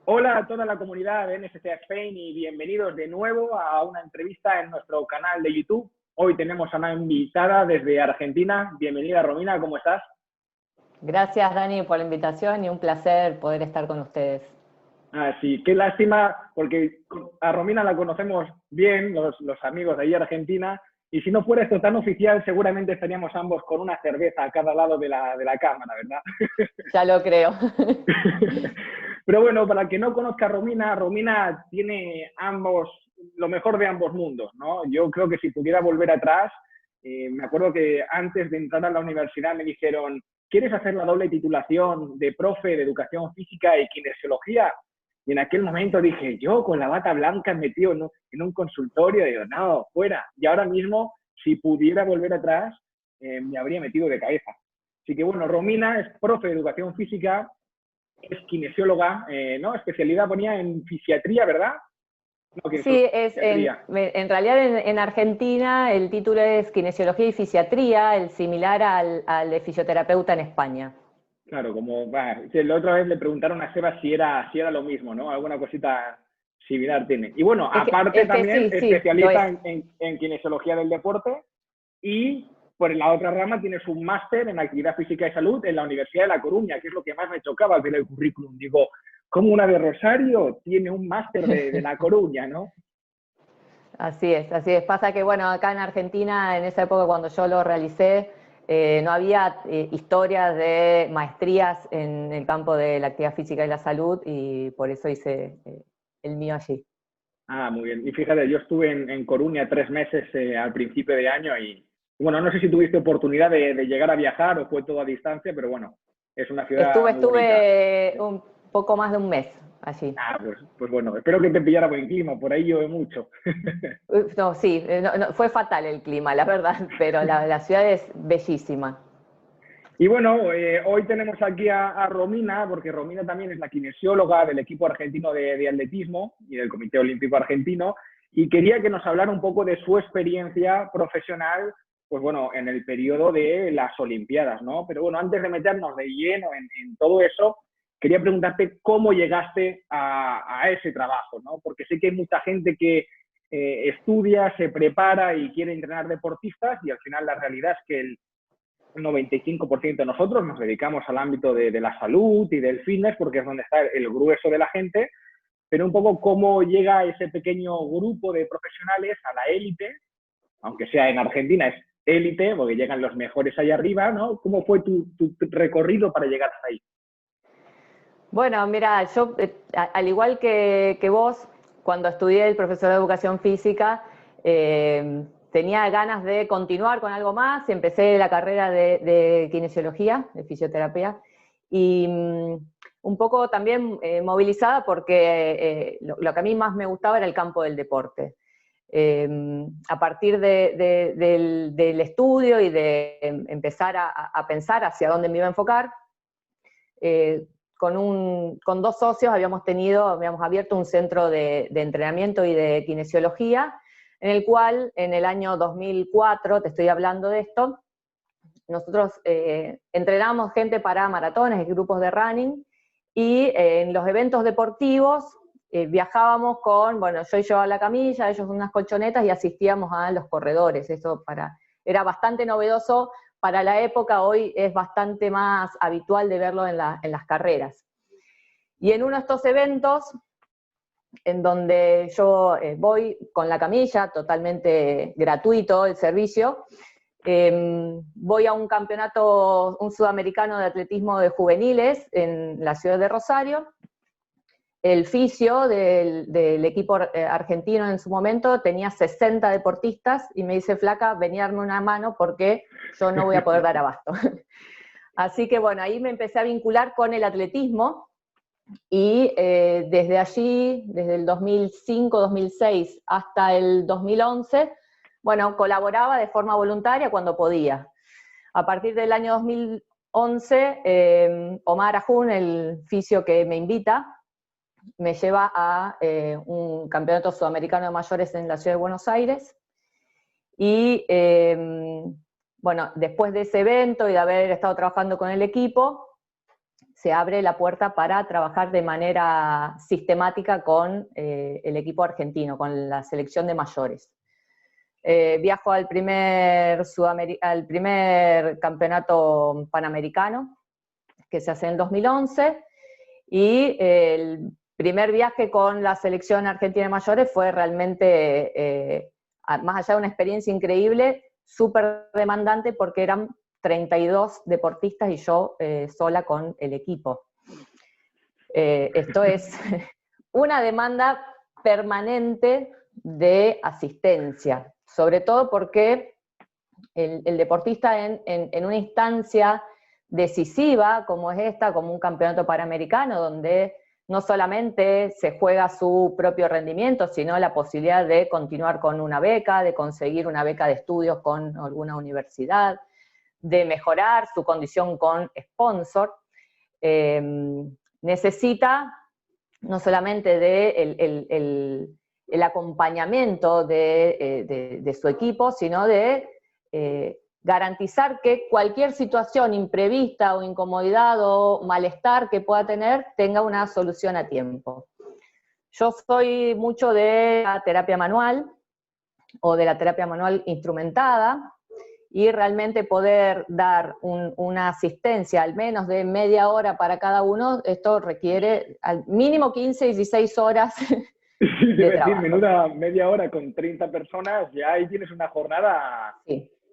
Hola a toda la comunidad de NSCA Spain y bienvenidos de nuevo a una entrevista en nuestro canal de YouTube. Hoy tenemos a una invitada desde Argentina. Bienvenida, Romina, ¿cómo estás? Gracias, Dani, por la invitación y un placer poder estar con ustedes. Sí, qué lástima, porque a Romina la conocemos bien, los amigos de ahí de Argentina, y si no fuera esto tan oficial, seguramente estaríamos ambos con una cerveza a cada lado de la cámara, ¿verdad? Ya lo creo. Pero bueno, para el que no conozca a Romina, Romina tiene lo mejor de ambos mundos, ¿no? Yo creo que si pudiera volver atrás, me acuerdo que antes de entrar a la universidad me dijeron, ¿quieres hacer la doble titulación de profe de educación física y kinesiología? Y en aquel momento dije, yo con la bata blanca metido en un consultorio, digo, no, fuera. Y ahora mismo, si pudiera volver atrás, me habría metido de cabeza. Así que bueno, Romina es profe de educación física, es kinesióloga, ¿no? Especialidad ponía en fisiatría, ¿verdad? No, Sí, en realidad en Argentina el título es Kinesiología y Fisiatría, el similar al de fisioterapeuta en España. Claro, la otra vez le preguntaron a Seba si era lo mismo, ¿no? Alguna cosita similar tiene. Y bueno, aparte también sí, especializa en kinesiología del deporte y por la otra rama tienes un máster en actividad física y salud en la Universidad de La Coruña, que es lo que más me chocaba ver el currículum. Digo, ¿cómo una de Rosario tiene un máster de La Coruña, no? Así es, así es. Pasa que, bueno, acá en Argentina, en esa época cuando yo lo realicé, no había historias de maestrías en el campo de la actividad física y la salud y por eso hice el mío allí. Muy bien. Y fíjate, yo estuve en Coruña 3 meses al principio de año y, bueno, no sé si tuviste oportunidad de llegar a viajar o fue todo a distancia, pero bueno, es una ciudad muy bonita. Estuve un poco más de un mes allí. Pues bueno, espero que te pillara buen clima, por ahí llueve mucho. No, sí, fue fatal el clima, la verdad, pero la ciudad es bellísima. Y bueno, hoy tenemos aquí a Romina, porque Romina también es la kinesióloga del equipo argentino de atletismo y del Comité Olímpico Argentino, y quería que nos hablara un poco de su experiencia profesional, pues bueno, en el periodo de las Olimpiadas, ¿no? Pero bueno, antes de meternos de lleno en todo eso, quería preguntarte cómo llegaste a ese trabajo, ¿no? Porque sé que hay mucha gente que estudia, se prepara y quiere entrenar deportistas y al final la realidad es que el 95% de nosotros nos dedicamos al ámbito de la salud y del fitness porque es donde está el grueso de la gente, pero un poco cómo llega ese pequeño grupo de profesionales a la élite, aunque sea en Argentina es élite porque llegan los mejores allá arriba, ¿no? ¿Cómo fue tu recorrido para llegar hasta ahí? Bueno, mira, yo, al igual que vos, cuando estudié el profesor de educación física, tenía ganas de continuar con algo más y empecé la carrera de kinesiología, de fisioterapia, y un poco también movilizada porque lo que a mí más me gustaba era el campo del deporte. A partir del estudio y de empezar a pensar hacia dónde me iba a enfocar, con 2 socios habíamos abierto un centro de entrenamiento y de kinesiología, en el cual en el año 2004, te estoy hablando de esto, nosotros entrenábamos gente para maratones y grupos de running, y en los eventos deportivos viajábamos yo llevaba la camilla, ellos unas colchonetas y asistíamos a los corredores. Eso era bastante novedoso para la época, hoy es bastante más habitual de verlo en las carreras. Y en uno de estos eventos, en donde yo voy con la camilla, totalmente gratuito el servicio, voy a un campeonato, un sudamericano de atletismo de juveniles en la ciudad de Rosario. El fisio del equipo argentino en su momento tenía 60 deportistas y me dice, flaca, vení a darme una mano porque yo no voy a poder dar abasto. Así que bueno, ahí me empecé a vincular con el atletismo y desde allí, desde el 2005, 2006 hasta el 2011, bueno, colaboraba de forma voluntaria cuando podía. A partir del año 2011, Omar Ajun, el fisio que me invita, me lleva a un campeonato sudamericano de mayores en la ciudad de Buenos Aires, y bueno, después de ese evento y de haber estado trabajando con el equipo, se abre la puerta para trabajar de manera sistemática con el equipo argentino, con la selección de mayores. Viajo al primer campeonato panamericano, que se hace en 2011, y el primer viaje con la selección argentina de mayores fue realmente, más allá de una experiencia increíble, súper demandante porque eran 32 deportistas y yo sola con el equipo. Esto es una demanda permanente de asistencia, sobre todo porque el deportista en una instancia decisiva como es esta, como un campeonato panamericano, donde no solamente se juega su propio rendimiento, sino la posibilidad de continuar con una beca, de conseguir una beca de estudios con alguna universidad, de mejorar su condición con sponsor, necesita no solamente el acompañamiento de su equipo, sino de garantizar que cualquier situación imprevista o incomodidad o malestar que pueda tener tenga una solución a tiempo. Yo soy mucho de la terapia manual o de la terapia manual instrumentada, y realmente poder dar una asistencia al menos de media hora para cada uno, esto requiere al mínimo 15, 16 horas de trabajo. Menuda media hora con 30 personas, ya ahí tienes una jornada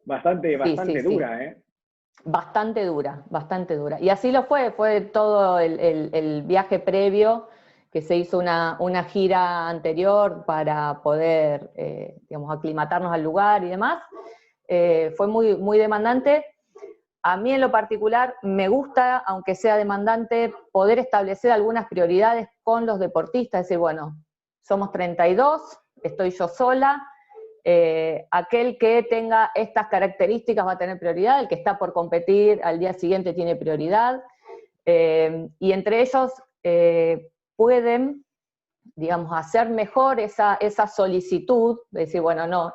bastante dura, ¿eh? Bastante dura, bastante dura. Y así lo fue todo el viaje previo, que se hizo una gira anterior para poder, digamos, aclimatarnos al lugar y demás. Fue muy, muy demandante. A mí en lo particular me gusta, aunque sea demandante, poder establecer algunas prioridades con los deportistas, decir, bueno, somos 32, estoy yo sola, aquel que tenga estas características va a tener prioridad, el que está por competir al día siguiente tiene prioridad, y entre ellos pueden, digamos, hacer mejor esa solicitud, de decir, bueno, no,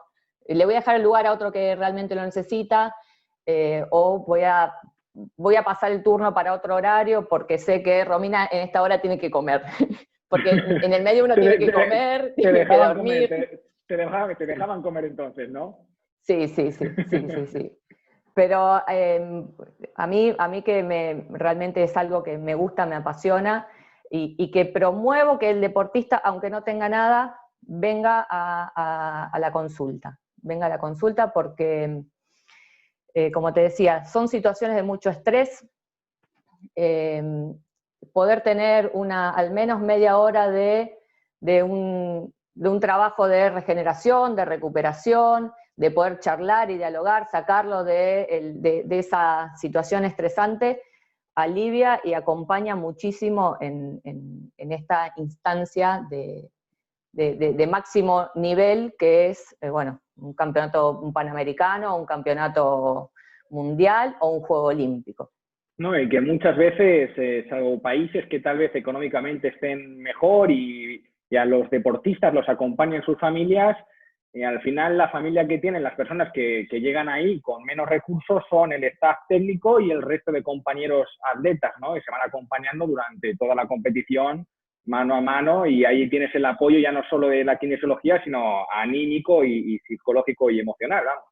le voy a dejar el lugar a otro que realmente lo necesita, o voy a pasar el turno para otro horario porque sé que Romina en esta hora tiene que comer. Porque en el medio uno tiene que comer, tiene que dormir. Te dejaban comer entonces, ¿no? Sí. Pero a mí que realmente es algo que me gusta, me apasiona, y que promuevo que el deportista, aunque no tenga nada, venga a la consulta. Venga a la consulta porque, como te decía, son situaciones de mucho estrés. Poder tener al menos media hora de un trabajo de regeneración, de recuperación, de poder charlar y dialogar, sacarlo de esa situación estresante, alivia y acompaña muchísimo en esta instancia de máximo nivel que es, bueno, un campeonato panamericano, un campeonato mundial o un juego olímpico. No, y que muchas veces, salvo países que tal vez económicamente estén mejor y a los deportistas los acompañan sus familias, al final la familia que tienen las personas que llegan ahí con menos recursos son el staff técnico y el resto de compañeros atletas, ¿no? Que se van acompañando durante toda la competición mano a mano, y ahí tienes el apoyo ya no solo de la kinesiología, sino anímico y psicológico y emocional, vamos.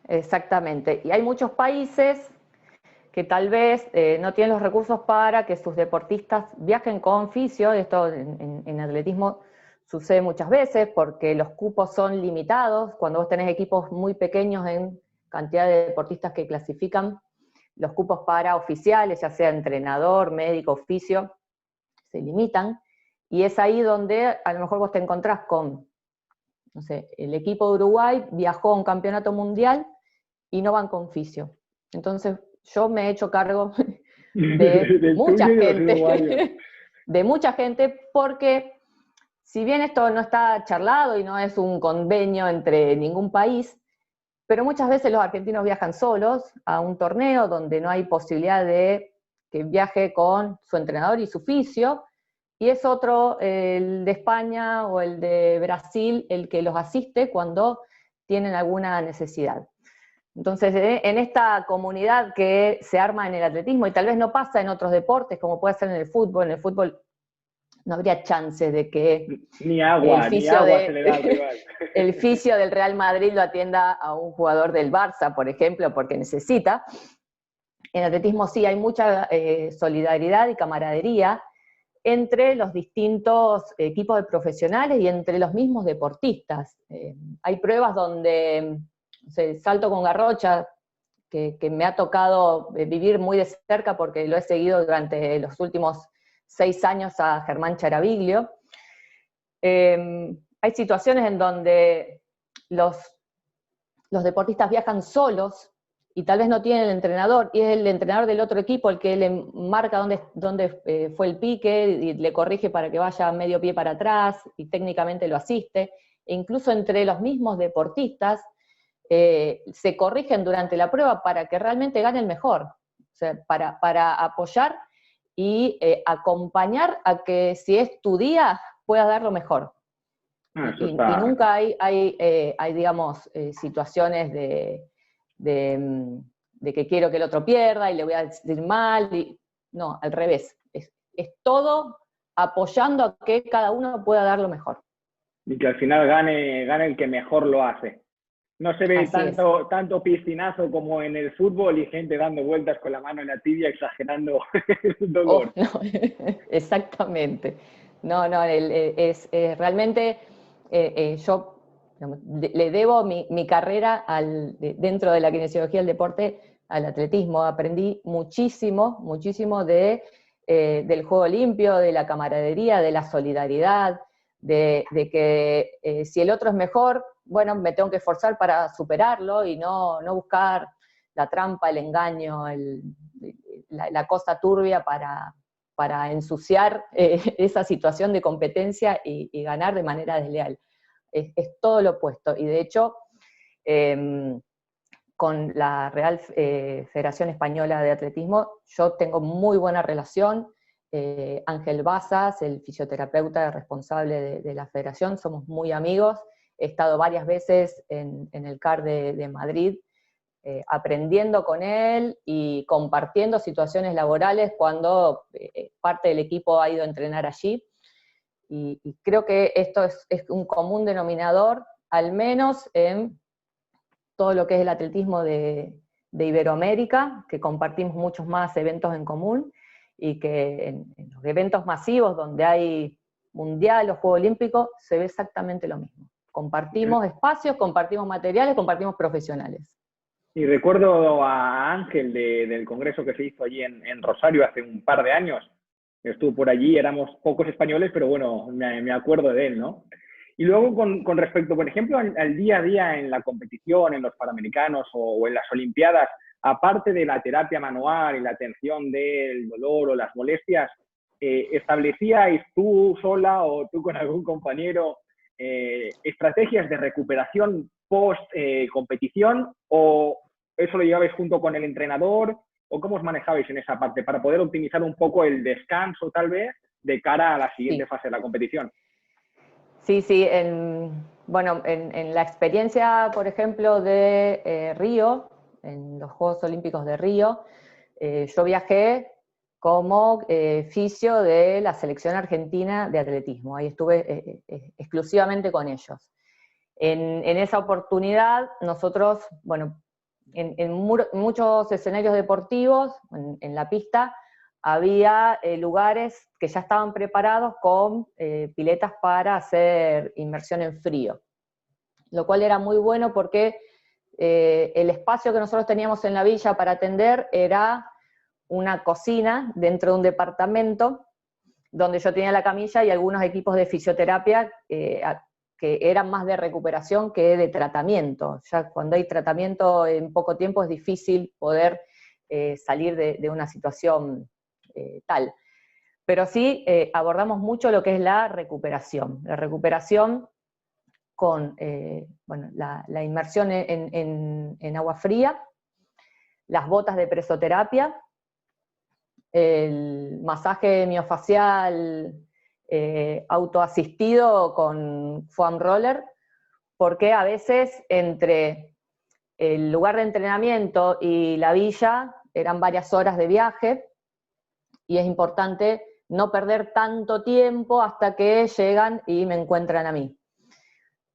Exactamente. Y hay muchos países que tal vez no tienen los recursos para que sus deportistas viajen con fisio. Esto en atletismo sucede muchas veces porque los cupos son limitados. Cuando vos tenés equipos muy pequeños en cantidad de deportistas que clasifican, los cupos para oficiales, ya sea entrenador, médico, fisio, se limitan, y es ahí donde a lo mejor vos te encontrás con, no sé, el equipo de Uruguay viajó a un campeonato mundial y no van con fisio. Entonces yo me he hecho cargo de mucha gente, de mucha gente, porque si bien esto no está charlado y no es un convenio entre ningún país, pero muchas veces los argentinos viajan solos a un torneo donde no hay posibilidad de que viaje con su entrenador y su fisio, y es otro, el de España o el de Brasil, el que los asiste cuando tienen alguna necesidad. Entonces, en esta comunidad que se arma en el atletismo, y tal vez no pasa en otros deportes, como puede ser en el fútbol no habría chances de que Ni agua se le da al rival. el fisio del Real Madrid lo atienda a un jugador del Barça, por ejemplo, porque necesita. En atletismo sí hay mucha solidaridad y camaradería entre los distintos equipos de profesionales y entre los mismos deportistas. Hay pruebas donde salto con garrocha, que me ha tocado vivir muy de cerca porque lo he seguido durante los últimos 6 años a Germán Charaviglio. Hay situaciones en donde los deportistas viajan solos y tal vez no tienen el entrenador, y es el entrenador del otro equipo el que le marca dónde fue el pique y le corrige para que vaya medio pie para atrás y técnicamente lo asiste. E incluso entre los mismos deportistas se corrigen durante la prueba para que realmente gane el mejor, o sea, para apoyar y acompañar a que si es tu día puedas dar lo mejor. Y nunca hay digamos, situaciones de que quiero que el otro pierda y le voy a decir mal. No, al revés. Es todo apoyando a que cada uno pueda dar lo mejor. Y que al final gane el que mejor lo hace. No se ve tanto piscinazo como en el fútbol y gente dando vueltas con la mano en la tibia exagerando el dolor. No, exactamente. No, es realmente yo le debo mi carrera dentro de la kinesiología del deporte al atletismo. Aprendí muchísimo del juego limpio, de la camaradería, de la solidaridad, de que si el otro es mejor, bueno, me tengo que esforzar para superarlo y no buscar la trampa, el engaño, la cosa turbia para ensuciar esa situación de competencia y ganar de manera desleal. Es todo lo opuesto. Y de hecho, con la Real Federación Española de Atletismo, yo tengo muy buena relación. Ángel Bazas, el fisioterapeuta responsable de la federación, somos muy amigos. He estado varias veces en el CAR de Madrid, aprendiendo con él y compartiendo situaciones laborales cuando parte del equipo ha ido a entrenar allí. Y creo que esto es un común denominador, al menos en todo lo que es el atletismo de Iberoamérica, que compartimos muchos más eventos en común, y que en los eventos masivos donde hay mundial o Juego Olímpico se ve exactamente lo mismo. Compartimos espacios, compartimos materiales, compartimos profesionales. Y recuerdo a Ángel del congreso que se hizo allí en Rosario hace un par de años. Estuvo por allí, éramos pocos españoles, pero bueno, me acuerdo de él, ¿no? Y luego con respecto, por ejemplo, al día a día en la competición, en los Panamericanos o en las Olimpiadas, aparte de la terapia manual y la atención del dolor o las molestias, ¿establecíais tú sola o tú con algún compañero estrategias de recuperación post-competición o eso lo llevabais junto con el entrenador o cómo os manejabais en esa parte para poder optimizar un poco el descanso tal vez de cara a la siguiente fase de la competición? Sí, en la experiencia, por ejemplo, de Río, en los Juegos Olímpicos de Río, yo viajé como fisio de la selección argentina de atletismo. Ahí estuve exclusivamente con ellos. En esa oportunidad, nosotros, bueno, en muchos escenarios deportivos, en la pista, había lugares que ya estaban preparados con piletas para hacer inmersión en frío, lo cual era muy bueno porque el espacio que nosotros teníamos en la villa para atender era una cocina dentro de un departamento donde yo tenía la camilla y algunos equipos de fisioterapia que eran más de recuperación que de tratamiento. Ya cuando hay tratamiento en poco tiempo es difícil poder salir de una situación tal. Pero sí abordamos mucho lo que es la recuperación con la inmersión en agua fría, las botas de presoterapia, el masaje miofacial autoasistido con foam roller, porque a veces entre el lugar de entrenamiento y la villa eran varias horas de viaje, y es importante no perder tanto tiempo hasta que llegan y me encuentran a mí.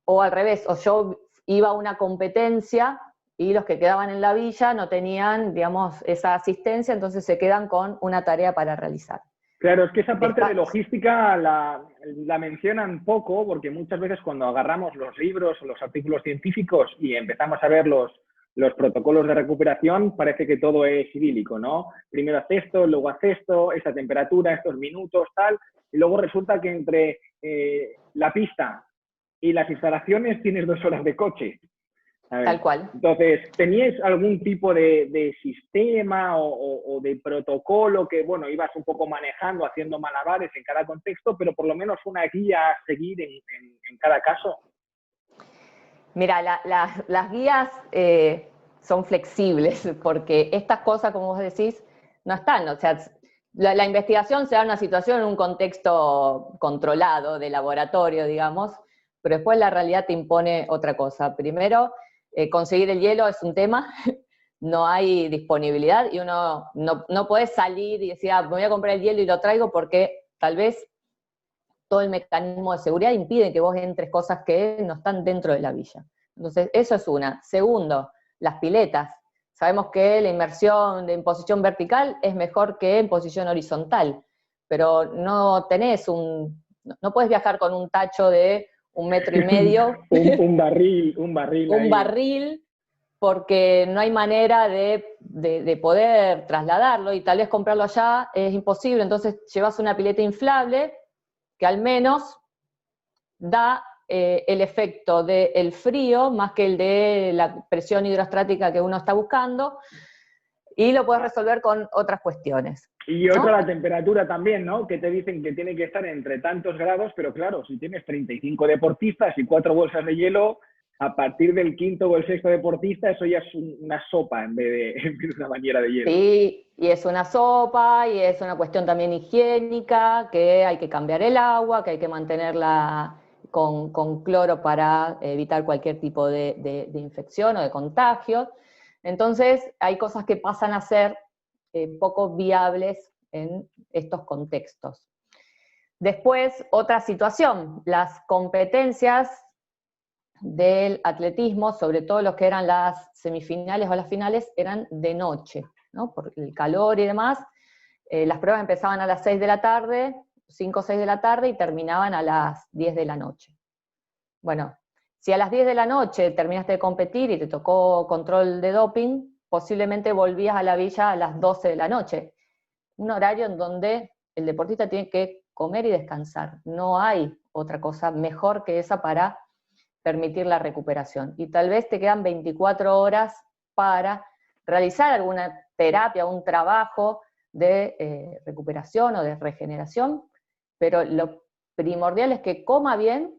O al revés, o yo iba a una competencia y los que quedaban en la villa no tenían, digamos, esa asistencia, entonces se quedan con una tarea para realizar. Claro, es que esa parte de logística la mencionan poco, porque muchas veces cuando agarramos los libros o los artículos científicos y empezamos a ver los protocolos de recuperación, parece que todo es idílico, ¿no? Primero haz esto, luego haz esto, esta temperatura, estos minutos, tal, y luego resulta que entre la pista y las instalaciones tienes 2 horas de coche. Tal cual. Entonces, ¿teníais algún tipo de sistema o de protocolo que, bueno, ibas un poco manejando, haciendo malabares en cada contexto, pero por lo menos una guía a seguir en cada caso? Mira, las guías son flexibles, porque estas cosas, como vos decís, no están. O sea, la investigación se da en una situación, en un contexto controlado, de laboratorio, digamos, pero después la realidad te impone otra cosa. Primero, conseguir el hielo es un tema, no hay disponibilidad, y uno no puede salir y decir, me voy a comprar el hielo y lo traigo, porque tal vez todo el mecanismo de seguridad impide que vos entres cosas que no están dentro de la villa. Entonces, eso es una. Segundo, las piletas. Sabemos que la inmersión en posición vertical es mejor que en posición horizontal, pero no puedes viajar con un tacho de 1,5 metros. un barril. Un barril, porque no hay manera de poder trasladarlo, y tal vez comprarlo allá es imposible. Entonces llevas una pileta inflable que al menos da el efecto del frío más que el de la presión hidrostática que uno está buscando, y lo puedes resolver con otras cuestiones. Y otra, la temperatura también, ¿no? Que te dicen que tiene que estar entre tantos grados, pero claro, si tienes 35 deportistas y 4 bolsas de hielo, a partir del 5º o el 6º deportista, eso ya es una sopa en vez de una bañera de hielo. Sí, y es una sopa, y es una cuestión también higiénica, que hay que cambiar el agua, que hay que mantenerla con cloro para evitar cualquier tipo de infección o de contagio. Entonces, hay cosas que pasan a ser poco viables en estos contextos. Después, otra situación, las competencias del atletismo, sobre todo los que eran las semifinales o las finales, eran de noche, ¿no? Por el calor y demás. Las pruebas empezaban a las 6 de la tarde, 5 o 6 de la tarde, y terminaban a las 10 de la noche. Bueno, si a las 10 de la noche terminaste de competir y te tocó control de doping, posiblemente volvías a la villa a las 12 de la noche. Un horario en donde el deportista tiene que comer y descansar. No hay otra cosa mejor que esa para permitir la recuperación. Y tal vez te quedan 24 horas para realizar alguna terapia, un trabajo de recuperación o de regeneración, pero lo primordial es que coma bien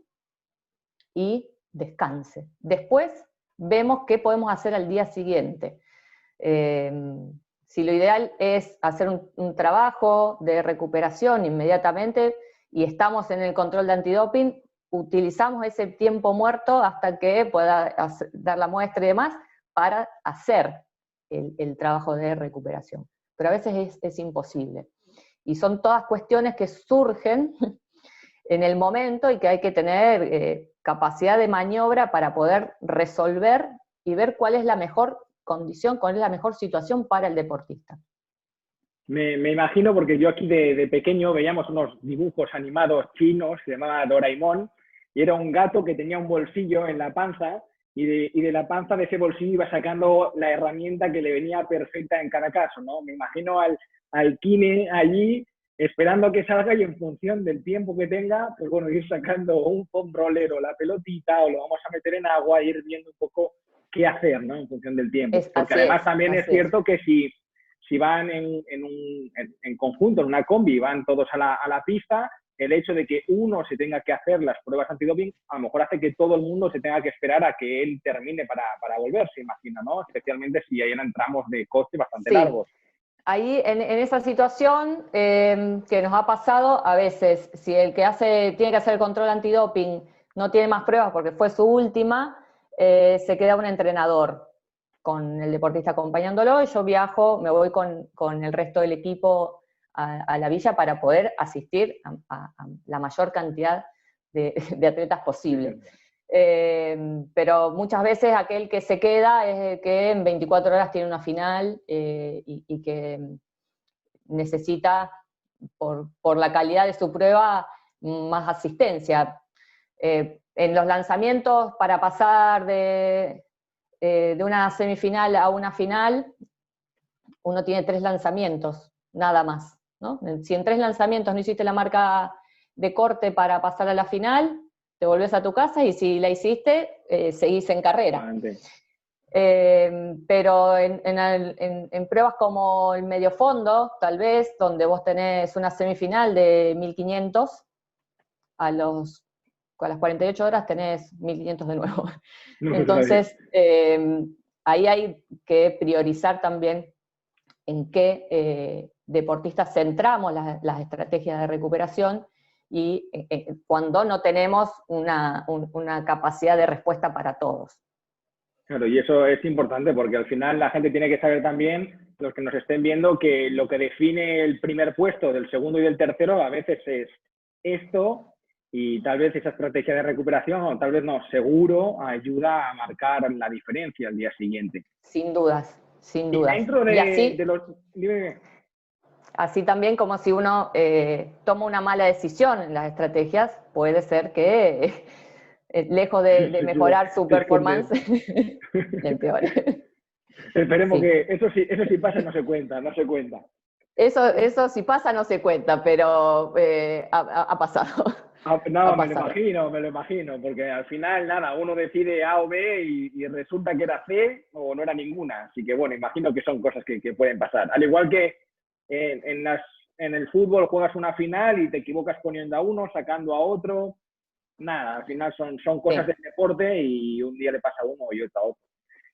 y descanse. Después vemos qué podemos hacer al día siguiente. Si lo ideal es hacer un trabajo de recuperación inmediatamente y estamos en el control de antidoping, utilizamos ese tiempo muerto hasta que pueda dar la muestra y demás para hacer el trabajo de recuperación. Pero a veces es imposible. Y son todas cuestiones que surgen en el momento y que hay que tener capacidad de maniobra para poder resolver y ver cuál es la mejor condición, cuál es la mejor situación para el deportista. Me imagino, porque yo aquí de pequeño veíamos unos dibujos animados chinos, se llamaba Doraemon, y era un gato que tenía un bolsillo en la panza, y de la panza de ese bolsillo iba sacando la herramienta que le venía perfecta en cada caso, ¿no? Me imagino al kine allí esperando que salga, y en función del tiempo que tenga, pues bueno, ir sacando un foam roller o la pelotita, o lo vamos a meter en agua, e ir viendo un poco qué hacer, ¿no? En función del tiempo. Porque además también es cierto que si van en conjunto, en una combi, van todos a la pista, el hecho de que uno se tenga que hacer las pruebas antidoping, a lo mejor hace que todo el mundo se tenga que esperar a que él termine para volver, se imagina, ¿no? Especialmente si ahí eran tramos de coste bastante largos. Ahí, en esa situación que nos ha pasado, a veces, si el que tiene que hacer el control antidoping no tiene más pruebas porque fue su última, se queda un entrenador. con el deportista acompañándolo, y yo viajo, me voy con el resto del equipo a la villa para poder asistir a la mayor cantidad de atletas posible. Pero muchas veces aquel que se queda es el que en 24 horas tiene una final y que necesita, por la calidad de su prueba, más asistencia. En los lanzamientos, para pasar de una semifinal a una final, uno tiene 3 lanzamientos, nada más, ¿no? Si en 3 lanzamientos no hiciste la marca de corte para pasar a la final, te volvés a tu casa, y si la hiciste, seguís en carrera. Pero en pruebas como el medio fondo, tal vez, donde vos tenés una semifinal de 1500, a las 48 horas tenés 1500 de nuevo. Entonces, ahí hay que priorizar también en qué deportistas centramos las estrategias de recuperación, y cuando no tenemos una capacidad de respuesta para todos. Claro, y eso es importante porque al final la gente tiene que saber también, los que nos estén viendo, que lo que define el primer puesto del segundo y del tercero a veces es esto, y tal vez esa estrategia de recuperación, o tal vez no, seguro ayuda a marcar la diferencia al día siguiente. Sin dudas, sin dudas. Y dentro y así, de los... Dime. Así también, como si uno toma una mala decisión en las estrategias, puede ser que lejos de mejorar su performance, empeore. Esperemos que eso sí pasa, no se cuenta. Eso si pasa no se cuenta, pero ha pasado. No, me lo imagino, porque al final, nada, uno decide A o B y resulta que era C o no era ninguna. Así que, bueno, imagino que son cosas que pueden pasar. Al igual que en el fútbol juegas una final y te equivocas poniendo a uno, sacando a otro. Nada, al final son cosas del deporte, y un día le pasa a uno y otro a otro.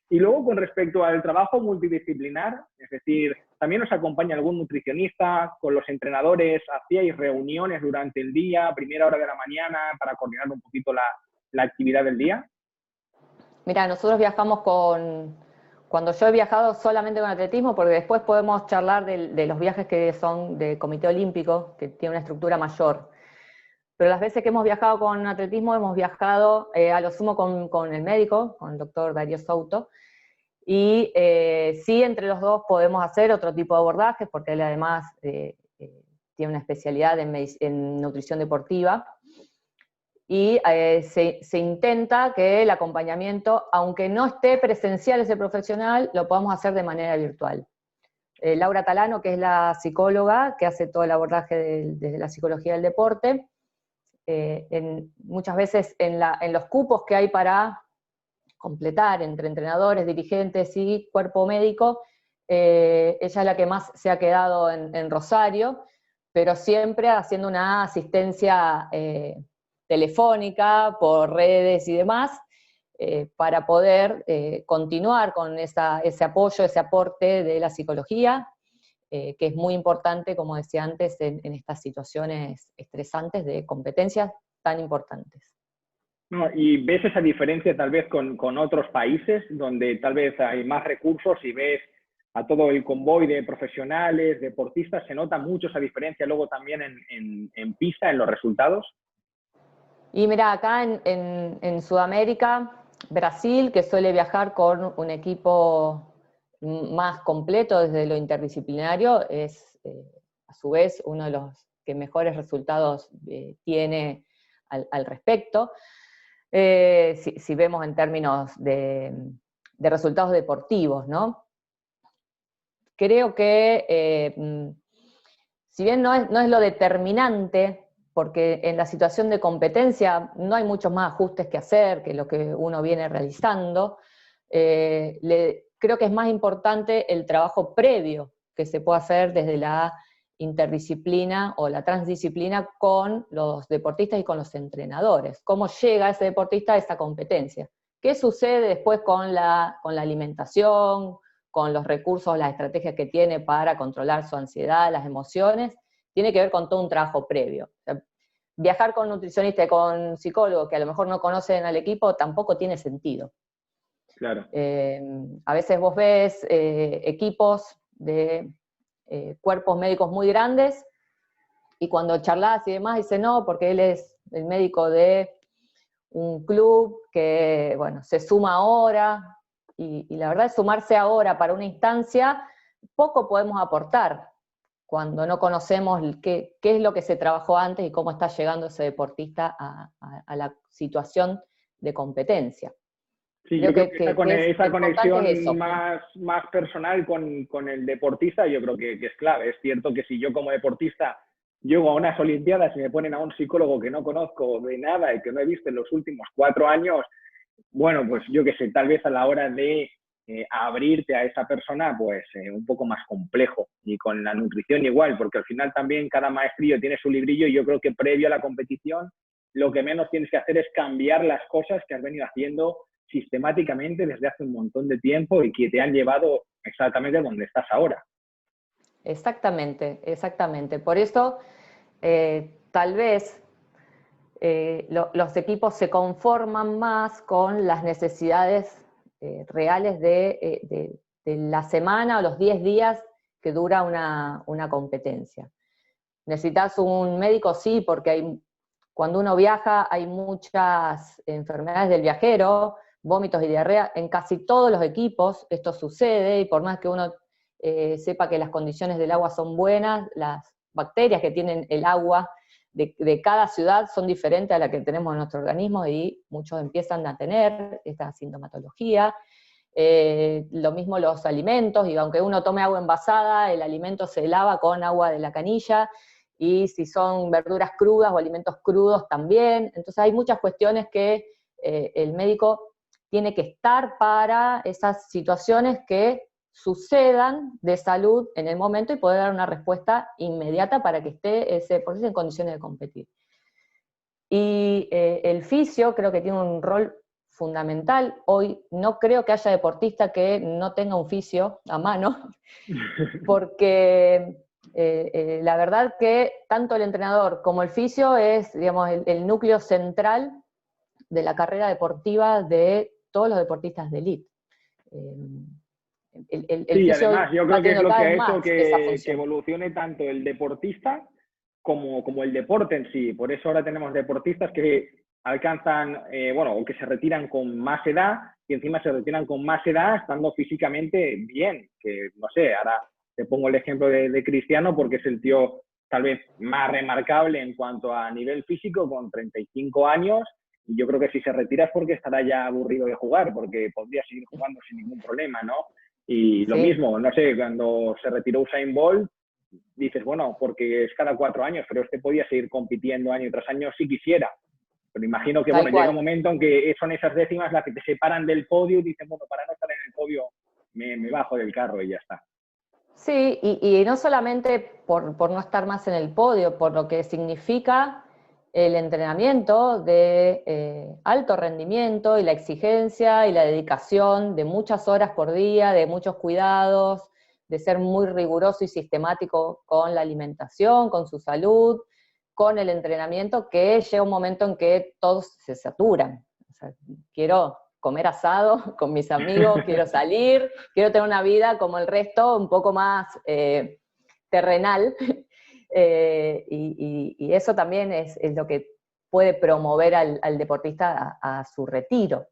Y luego, con respecto al trabajo multidisciplinar, es decir, también os acompaña algún nutricionista, con los entrenadores hacíais reuniones durante el día, primera hora de la mañana, para coordinar un poquito la actividad del día. Mira, nosotros viajamos cuando yo he viajado solamente con atletismo, porque después podemos charlar de los viajes que son de Comité Olímpico, que tiene una estructura mayor. Pero las veces que hemos viajado con atletismo, hemos viajado a lo sumo con el médico, con el doctor Darío Souto, y sí, entre los dos podemos hacer otro tipo de abordajes, porque él además tiene una especialidad en nutrición deportiva, y se intenta que el acompañamiento, aunque no esté presencial ese profesional, lo podamos hacer de manera virtual. Laura Talano, que es la psicóloga que hace todo el abordaje desde la psicología del deporte, muchas veces en los cupos que hay para completar entre entrenadores, dirigentes y cuerpo médico, ella es la que más se ha quedado en Rosario, pero siempre haciendo una asistencia telefónica, por redes y demás, para poder continuar con ese apoyo, ese aporte de la psicología, que es muy importante, como decía antes, en estas situaciones estresantes de competencias tan importantes. No, y ves esa diferencia tal vez con otros países, donde tal vez hay más recursos, y ves a todo el convoy de profesionales, deportistas, ¿se nota mucho esa diferencia luego también en pista, en los resultados? Y mira, acá en Sudamérica, Brasil, que suele viajar con un equipo más completo desde lo interdisciplinario, es a su vez uno de los que mejores resultados tiene al respecto. Si vemos en términos de resultados deportivos, ¿no? Creo que, si bien no es lo determinante, porque en la situación de competencia no hay muchos más ajustes que hacer que lo que uno viene realizando, creo que es más importante el trabajo previo que se puede hacer desde la interdisciplina o la transdisciplina con los deportistas y con los entrenadores. ¿Cómo llega ese deportista a esa competencia? ¿Qué sucede después con la alimentación, con los recursos, las estrategias que tiene para controlar su ansiedad, las emociones? Tiene que ver con todo un trabajo previo. O sea, viajar con nutricionista y con psicólogo que a lo mejor no conocen al equipo tampoco tiene sentido. Claro. A veces vos ves equipos de cuerpos médicos muy grandes, y cuando charlas y demás, dice no, porque él es el médico de un club que, bueno, se suma ahora, y la verdad es sumarse ahora para una instancia, poco podemos aportar cuando no conocemos qué es lo que se trabajó antes y cómo está llegando ese deportista a la situación de competencia. Sí, yo creo que esa conexión es más personal con el deportista, yo creo que es clave. Es cierto que si yo como deportista llego a unas Olimpiadas y me ponen a un psicólogo que no conozco de nada y que no he visto en los últimos 4 años, bueno, pues yo qué sé, tal vez a la hora de abrirte a esa persona, pues un poco más complejo. Y con la nutrición igual, porque al final también cada maestrillo tiene su librillo, y yo creo que previo a la competición lo que menos tienes que hacer es cambiar las cosas que has venido haciendo sistemáticamente desde hace un montón de tiempo y que te han llevado exactamente a donde estás ahora. Exactamente, exactamente. Por eso, tal vez los equipos se conforman más con las necesidades reales de la semana o los 10 días que dura una competencia. ¿Necesitas un médico? Sí, porque cuando uno viaja hay muchas enfermedades del viajero, vómitos y diarrea en casi todos los equipos. Esto sucede, y por más que uno sepa que las condiciones del agua son buenas, las bacterias que tienen el agua de cada ciudad son diferentes a las que tenemos en nuestro organismo, y muchos empiezan a tener esta sintomatología. Lo mismo los alimentos, y aunque uno tome agua envasada, el alimento se lava con agua de la canilla, y si son verduras crudas o alimentos crudos también. Entonces hay muchas cuestiones que el médico tiene que estar para esas situaciones que sucedan de salud en el momento, y poder dar una respuesta inmediata para que esté ese deportista en condiciones de competir. Y el fisio creo que tiene un rol fundamental. Hoy no creo que haya deportista que no tenga un fisio a mano, porque la verdad que tanto el entrenador como el fisio es, digamos, el núcleo central de la carrera deportiva de todos los deportistas de élite. Sí, además, yo creo que es lo que ha hecho que evolucione tanto el deportista como el deporte en sí. Por eso ahora tenemos deportistas que alcanzan, o que se retiran con más edad, y encima se retiran con más edad estando físicamente bien. Que, no sé, ahora te pongo el ejemplo de Cristiano, porque es el tío tal vez más remarcable en cuanto a nivel físico, con 35 años, y yo creo que si se retira es porque estará ya aburrido de jugar, porque podría seguir jugando sin ningún problema, ¿no? Y lo mismo, no sé, cuando se retiró Usain Bolt, dices, bueno, porque es cada 4 años, pero este podía seguir compitiendo año tras año si quisiera. Pero imagino que, llega un momento en que son esas décimas las que te separan del podio, y dicen, bueno, para no estar en el podio me bajo del carro y ya está. Sí, y no solamente por no estar más en el podio, por lo que significa el entrenamiento de alto rendimiento, y la exigencia y la dedicación de muchas horas por día, de muchos cuidados, de ser muy riguroso y sistemático con la alimentación, con su salud, con el entrenamiento, que llega un momento en que todos se saturan. O sea, quiero comer asado con mis amigos, quiero salir, quiero tener una vida como el resto, un poco más terrenal, y eso también es lo que puede promover al deportista a su retiro.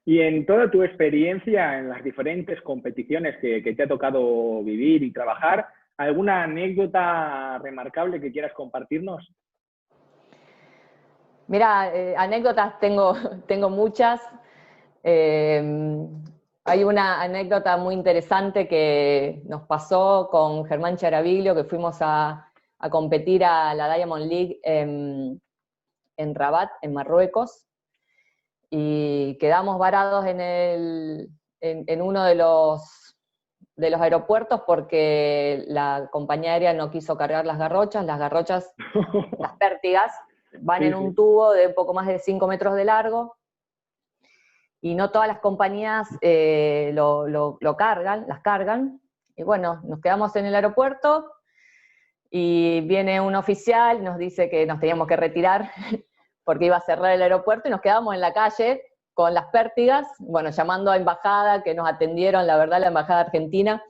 Y en toda tu experiencia en las diferentes competiciones que te ha tocado vivir y trabajar, ¿alguna anécdota remarcable que quieras compartirnos? Mira, anécdotas tengo muchas. Hay una anécdota muy interesante que nos pasó con Germán Charaviglio, que fuimos a competir a la Diamond League en Rabat, en Marruecos, y quedamos varados en uno de los aeropuertos porque la compañía aérea no quiso cargar las garrochas. Las pértigas, van en un tubo de un poco más de 5 metros de largo, y no todas las compañías las cargan, y bueno, nos quedamos en el aeropuerto, y viene un oficial y nos dice que nos teníamos que retirar porque iba a cerrar el aeropuerto, y nos quedamos en la calle con las pértigas, bueno, llamando a embajada, que nos atendieron, la verdad, la embajada argentina,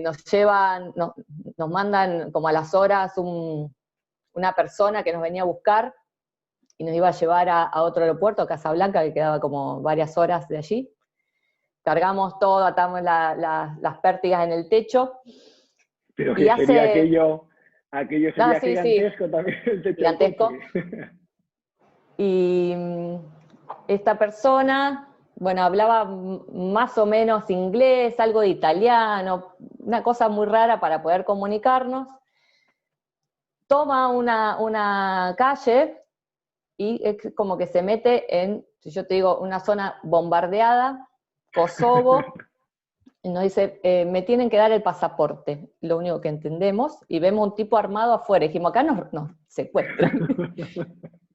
nos mandan como a las horas una persona que nos venía a buscar y nos iba a llevar a otro aeropuerto, a Casablanca, que quedaba como varias horas de allí. Cargamos todo, atamos las pértigas en el techo. Pero que sería aquello sería sí, gigantesco, sí. También el techo gigantesco. Y esta persona, bueno, hablaba más o menos inglés, algo de italiano, una cosa muy rara para poder comunicarnos. Toma una calle y es como que se mete en, si yo te digo, una zona bombardeada, Kosovo, y nos dice, me tienen que dar el pasaporte, lo único que entendemos, y vemos un tipo armado afuera, y dijimos, acá nos secuestran.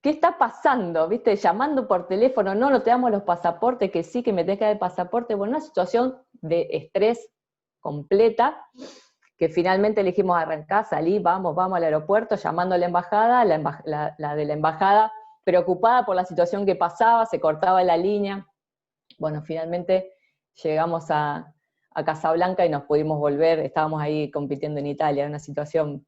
¿Qué está pasando? ¿Viste? Llamando por teléfono, no te damos los pasaportes, que sí, que me tenés que dar el pasaporte. Bueno, una situación de estrés completa, que finalmente elegimos arrancar, salí, vamos al aeropuerto, llamando a la embajada, la de la embajada, preocupada por la situación que pasaba, se cortaba la línea. Bueno, finalmente llegamos a Casablanca y nos pudimos volver, estábamos ahí compitiendo en Italia, era una situación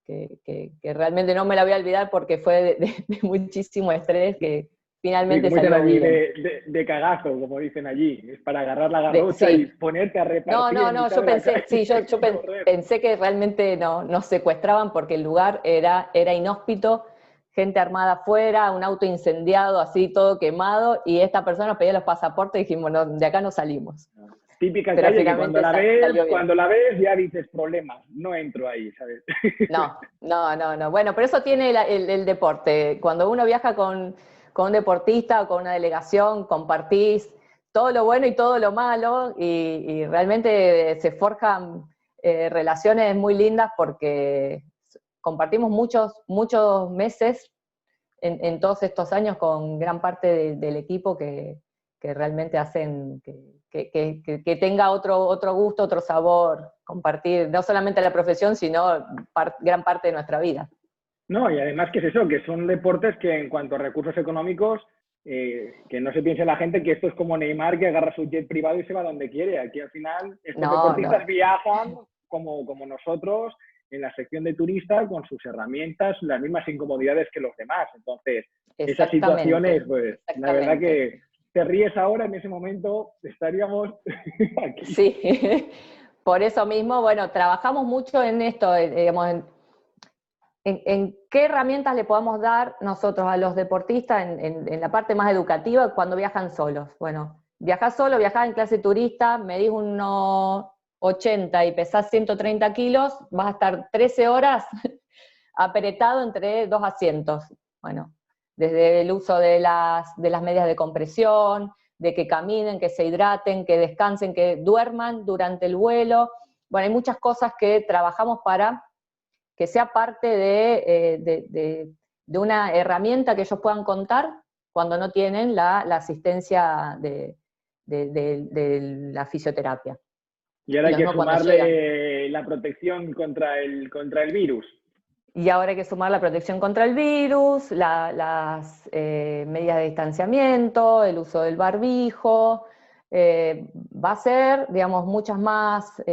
que realmente no me la voy a olvidar porque fue de muchísimo estrés, que finalmente salió bien. De cagazo, como dicen allí, es para agarrar la garrocha y ponerte a repartir. No, yo pensé, yo pensé que realmente nos secuestraban porque el lugar era inhóspito, gente armada afuera, un auto incendiado, así todo quemado, y esta persona nos pedía los pasaportes y dijimos, no, de acá no salimos. Típica calle que cuando la ves ya dices problemas, no entro ahí, ¿sabes? No. Bueno, pero eso tiene el deporte. Cuando uno viaja con un deportista o con una delegación, compartís todo lo bueno y todo lo malo, y realmente se forjan relaciones muy lindas porque compartimos muchos meses en todos estos años con gran parte del equipo que realmente hacen que tenga otro gusto, otro sabor, compartir no solamente la profesión, sino gran parte de nuestra vida. No, y además que es eso, que son deportes que en cuanto a recursos económicos, que no se piense la gente que esto es como Neymar, que agarra su jet privado y se va donde quiere. Aquí al final estos deportistas viajan como nosotros en la sección de turistas con sus herramientas, las mismas incomodidades que los demás. Entonces, esas situaciones, pues la verdad que te ríes ahora, en ese momento estaríamos aquí. Sí, por eso mismo, bueno, trabajamos mucho en esto, digamos, en qué herramientas le podamos dar nosotros a los deportistas en la parte más educativa cuando viajan solos. Bueno, viajás solo, viajás en clase turista, medís 1,80 y pesás 130 kilos, vas a estar 13 horas apretado entre dos asientos. Bueno, desde el uso de las medias de compresión, de que caminen, que se hidraten, que descansen, que duerman durante el vuelo. Bueno, hay muchas cosas que trabajamos para que sea parte de una herramienta que ellos puedan contar cuando no tienen la asistencia de la fisioterapia. Y ahora hay que sumarle la protección contra el virus. Y ahora hay que sumar la protección contra el virus, las medidas de distanciamiento, el uso del barbijo. Va a ser, digamos, muchas más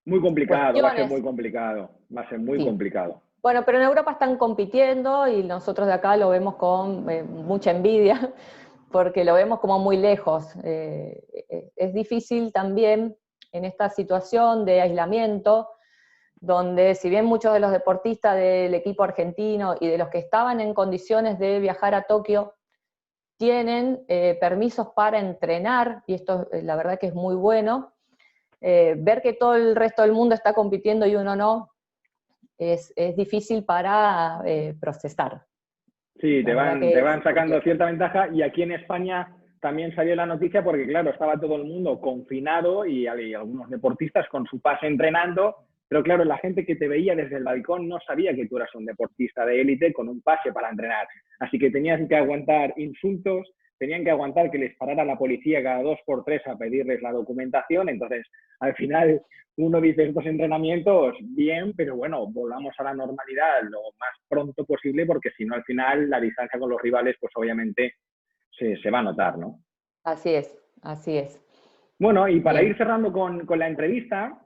muy complicado, va a ser muy complicado. Va a ser muy complicado. Bueno, pero en Europa están compitiendo y nosotros de acá lo vemos con mucha envidia, porque lo vemos como muy lejos. Es difícil también en esta situación de aislamiento, donde si bien muchos de los deportistas del equipo argentino y de los que estaban en condiciones de viajar a Tokio tienen permisos para entrenar, y esto la verdad que es muy bueno, ver que todo el resto del mundo está compitiendo y uno no, es difícil para procesar. Sí, te van sacando cierta ventaja, y aquí en España también salió la noticia porque, claro, estaba todo el mundo confinado y algunos deportistas con su pase entrenando, pero claro, la gente que te veía desde el balcón no sabía que tú eras un deportista de élite con un pase para entrenar. Así que tenían que aguantar insultos, tenían que aguantar que les parara la policía cada 2 por 3 a pedirles la documentación. Entonces, al final, uno dice, estos entrenamientos, bien, pero bueno, volvamos a la normalidad lo más pronto posible, porque si no, al final, la distancia con los rivales, pues obviamente se va a notar, ¿no? Así es, así es. Bueno, y para Bien. ir cerrando con la entrevista,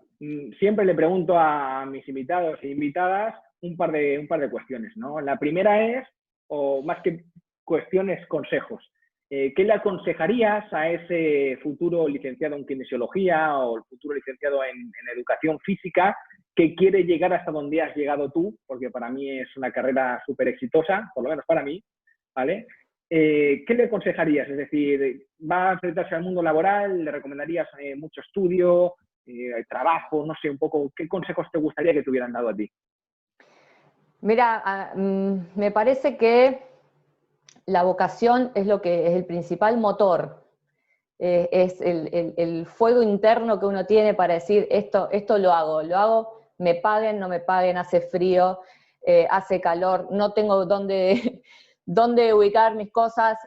siempre le pregunto a mis invitados e invitadas un par de cuestiones, ¿no? La primera es, o más que cuestiones, consejos. ¿Qué le aconsejarías a ese futuro licenciado en kinesiología o el futuro licenciado en educación física que quiere llegar hasta donde has llegado tú? Porque para mí es una carrera súper exitosa, por lo menos para mí, ¿vale? ¿Qué le aconsejarías? Es decir, ¿va a enfrentarse al mundo laboral? ¿Le recomendarías mucho estudio, trabajo? No sé, un poco, ¿qué consejos te gustaría que te hubieran dado a ti? Mira, me parece que la vocación es lo que es el principal motor, es el fuego interno que uno tiene para decir, esto lo hago, me paguen, no me paguen, hace frío, hace calor, no tengo dónde, dónde ubicar mis cosas.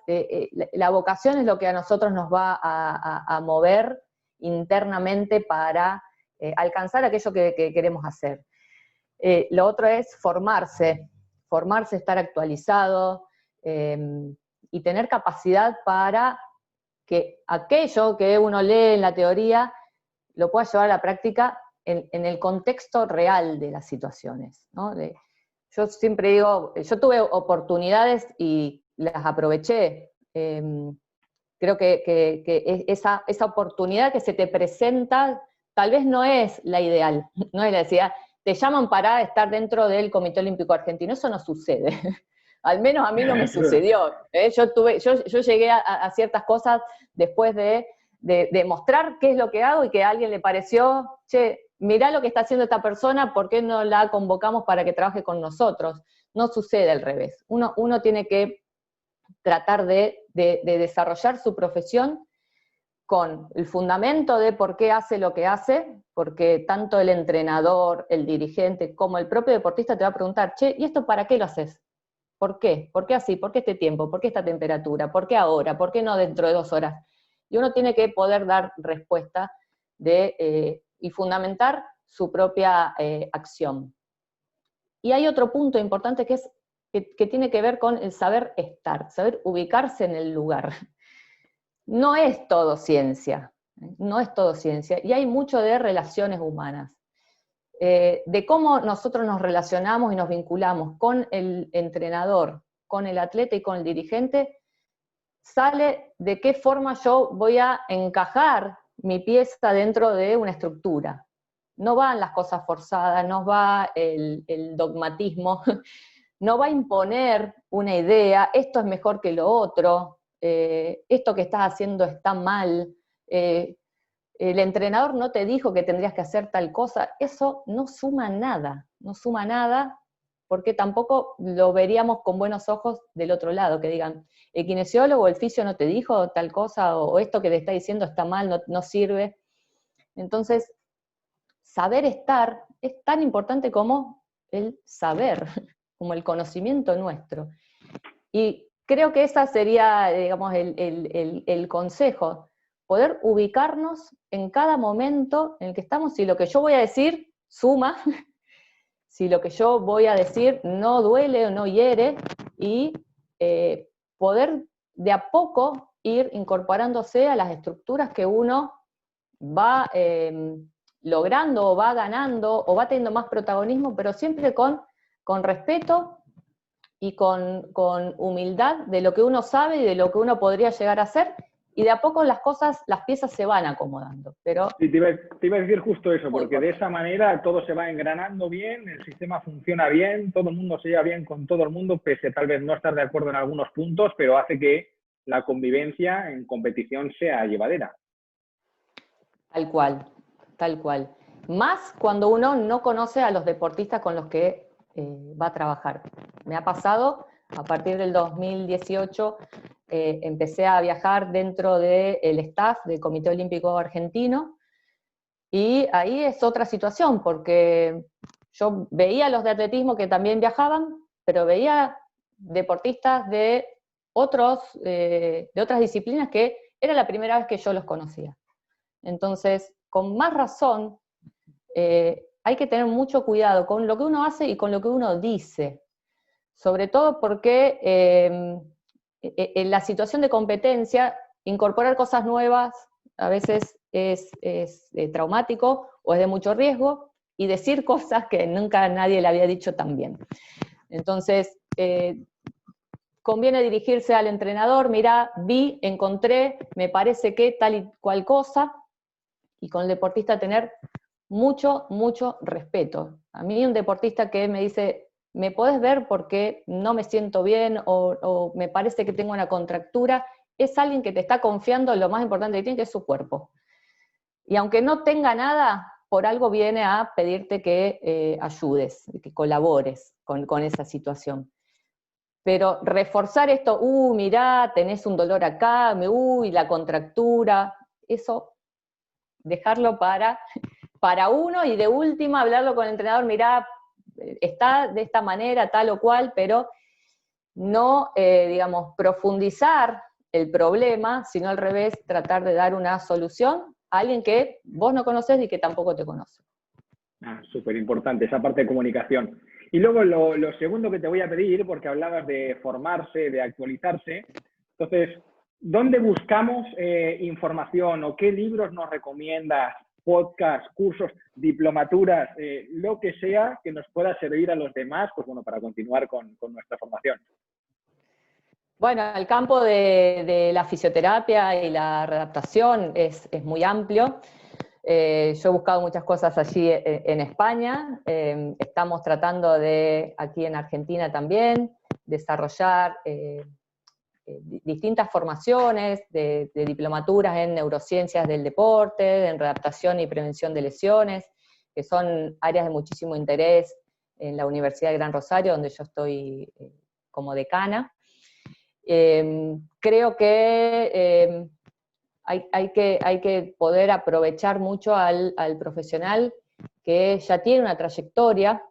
La vocación es lo que a nosotros nos va a mover internamente para alcanzar aquello que queremos hacer. Lo otro es formarse, estar actualizado y tener capacidad para que aquello que uno lee en la teoría lo pueda llevar a la práctica en el contexto real de las situaciones, ¿no? Yo siempre digo, yo tuve oportunidades y las aproveché. Creo que esa oportunidad que se te presenta tal vez no es la ideal, no es la decía, te llaman para estar dentro del Comité Olímpico Argentino, eso no sucede. Al menos a mí no me sucedió. Yo llegué a ciertas cosas después de mostrar qué es lo que hago y que a alguien le pareció, che, mirá lo que está haciendo esta persona, ¿por qué no la convocamos para que trabaje con nosotros? No sucede al revés. Uno tiene que tratar de desarrollar su profesión con el fundamento de por qué hace lo que hace, porque tanto el entrenador, el dirigente, como el propio deportista te va a preguntar, che, ¿y esto para qué lo haces? ¿Por qué? ¿Por qué así? ¿Por qué este tiempo? ¿Por qué esta temperatura? ¿Por qué ahora? ¿Por qué no dentro de 2 horas? Y uno tiene que poder dar respuesta y fundamentar su propia acción. Y hay otro punto importante que tiene que ver con el saber estar, saber ubicarse en el lugar. No es todo ciencia, no es todo ciencia, y hay mucho de relaciones humanas. De cómo nosotros nos relacionamos y nos vinculamos con el entrenador, con el atleta y con el dirigente, sale de qué forma yo voy a encajar mi pieza dentro de una estructura. No van las cosas forzadas, no va el dogmatismo, no va a imponer una idea, esto es mejor que lo otro, esto que estás haciendo está mal, el entrenador no te dijo que tendrías que hacer tal cosa, eso no suma nada, porque tampoco lo veríamos con buenos ojos del otro lado, que digan, el kinesiólogo o el fisio no te dijo tal cosa, o esto que te está diciendo está mal, no sirve. Entonces, saber estar es tan importante como el saber, como el conocimiento nuestro. Y creo que ese sería, digamos, el consejo, poder ubicarnos en cada momento en el que estamos, si lo que yo voy a decir suma, si lo que yo voy a decir no duele o no hiere, y poder de a poco ir incorporándose a las estructuras que uno va logrando o va ganando o va teniendo más protagonismo, pero siempre con respeto y con humildad de lo que uno sabe y de lo que uno podría llegar a hacer, y de a poco las piezas se van acomodando. Pero sí, te iba a decir justo eso, porque de esa manera todo se va engranando bien, el sistema funciona bien, todo el mundo se lleva bien con todo el mundo, pese a tal vez no estar de acuerdo en algunos puntos, pero hace que la convivencia en competición sea llevadera. tal cual, tal cual. Más cuando uno no conoce a los deportistas con los que va a trabajar. Me ha pasado, a partir del 2018, empecé a viajar dentro del staff del Comité Olímpico Argentino, y ahí es otra situación, porque yo veía a los de atletismo que también viajaban, pero veía deportistas de otras disciplinas que era la primera vez que yo los conocía. Entonces, con más razón, hay que tener mucho cuidado con lo que uno hace y con lo que uno dice, sobre todo porque en la situación de competencia, incorporar cosas nuevas a veces es traumático o es de mucho riesgo, y decir cosas que nunca nadie le había dicho tan bien. Entonces, conviene dirigirse al entrenador, mirá, vi, encontré, me parece que tal y cual cosa, y con el deportista tener mucho, mucho respeto. A mí un deportista que me dice, ¿me podés ver porque no me siento bien o me parece que tengo una contractura? Es alguien que te está confiando en lo más importante que tiene, que es su cuerpo. Y aunque no tenga nada, por algo viene a pedirte que ayudes, que colabores con esa situación. Pero reforzar esto, mirá, tenés un dolor acá, la contractura, eso, dejarlo para uno, y de última hablarlo con el entrenador, mirá, está de esta manera, tal o cual, pero no, digamos, profundizar el problema, sino al revés, tratar de dar una solución a alguien que vos no conocés y que tampoco te conoce. Súper importante esa parte de comunicación. Y luego lo segundo que te voy a pedir, porque hablabas de formarse, de actualizarse, entonces, ¿dónde buscamos información o qué libros nos recomiendas? Podcasts, cursos, diplomaturas, lo que sea que nos pueda servir a los demás, pues bueno, para continuar con nuestra formación. Bueno, el campo de la fisioterapia y la readaptación es muy amplio. Yo he buscado muchas cosas allí en España. Estamos tratando de, aquí en Argentina también, desarrollar distintas formaciones de diplomaturas en neurociencias del deporte, en readaptación y prevención de lesiones, que son áreas de muchísimo interés en la Universidad de Gran Rosario, donde yo estoy como decana. Creo que hay que poder aprovechar mucho al profesional que ya tiene una trayectoria,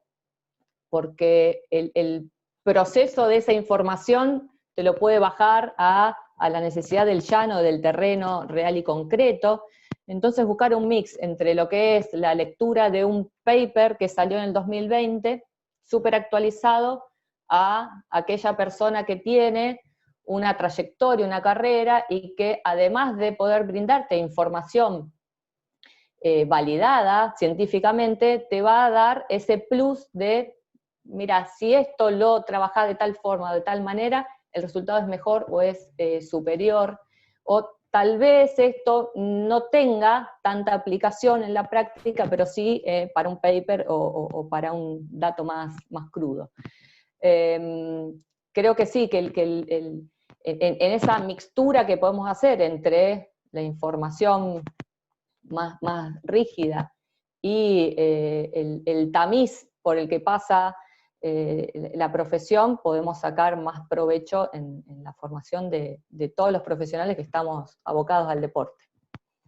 porque el proceso de esa información te lo puede bajar a la necesidad del llano, del terreno real y concreto. Entonces buscar un mix entre lo que es la lectura de un paper que salió en el 2020, súper actualizado, a aquella persona que tiene una trayectoria, una carrera, y que además de poder brindarte información validada científicamente, te va a dar ese plus de, mira, si esto lo trabajás de tal forma o de tal manera, el resultado es mejor o es superior, o tal vez esto no tenga tanta aplicación en la práctica, pero sí para un paper o para un dato más crudo. Creo que sí, que en esa mixtura que podemos hacer entre la información más rígida y el tamiz por el que pasa la profesión, podemos sacar más provecho en la formación de todos los profesionales que estamos abocados al deporte.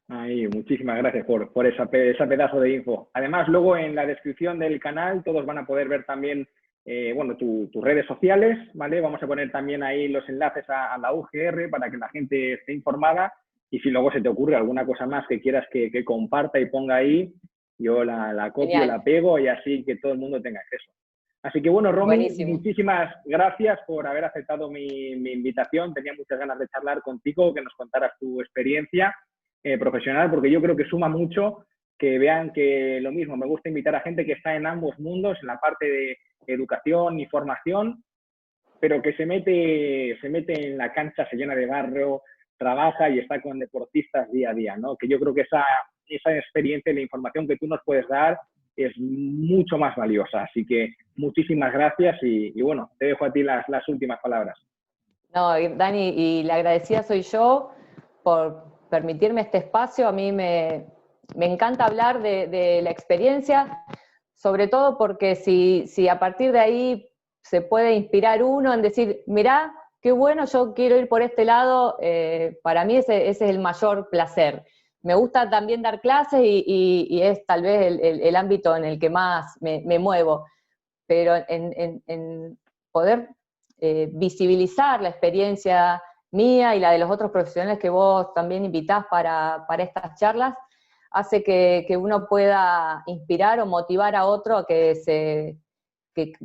Ay, muchísimas gracias por esa pedazo de info. Además, luego en la descripción del canal todos van a poder ver también bueno, tus redes sociales, ¿vale? Vamos a poner también ahí los enlaces a la UGR para que la gente esté informada, y si luego se te ocurre alguna cosa más que quieras que comparta y ponga ahí, yo la copio, genial, la pego, y así que todo el mundo tenga acceso. Así que bueno, Romy, buenísimo, muchísimas gracias por haber aceptado mi invitación. Tenía muchas ganas de charlar contigo, que nos contaras tu experiencia profesional, porque yo creo que suma mucho que vean que lo mismo, me gusta invitar a gente que está en ambos mundos, en la parte de educación y formación, pero que se mete en la cancha, se llena de barro, trabaja y está con deportistas día a día, ¿no? Que yo creo que esa experiencia y la información que tú nos puedes dar es mucho más valiosa. Así que muchísimas gracias y bueno, te dejo a ti las últimas palabras. No, Dani, y la agradecida soy yo por permitirme este espacio. A mí me encanta hablar de la experiencia, sobre todo porque si a partir de ahí se puede inspirar uno en decir, mirá, qué bueno, yo quiero ir por este lado, para mí ese es el mayor placer. Me gusta también dar clases y es tal vez el ámbito en el que más me muevo, pero en poder visibilizar la experiencia mía y la de los otros profesionales que vos también invitás para estas charlas, hace que uno pueda inspirar o motivar a otro a que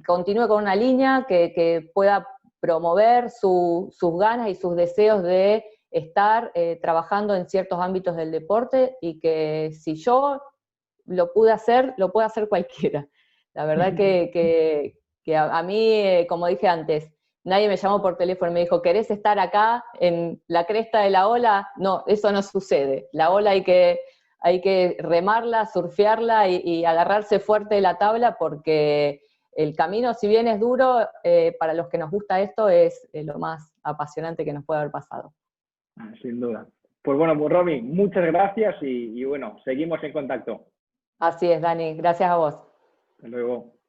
continúe con una línea, que pueda promover sus ganas y sus deseos de estar trabajando en ciertos ámbitos del deporte, y que si yo lo pude hacer, lo puede hacer cualquiera. La verdad que a mí, como dije antes, nadie me llamó por teléfono y me dijo, ¿querés estar acá en la cresta de la ola? No, eso no sucede. La ola hay que remarla, surfearla y agarrarse fuerte de la tabla, porque el camino, si bien es duro, para los que nos gusta esto, es lo más apasionante que nos puede haber pasado. Sin duda. Pues bueno, pues Romy, muchas gracias y bueno, seguimos en contacto. Así es, Dani. Gracias a vos. Hasta luego.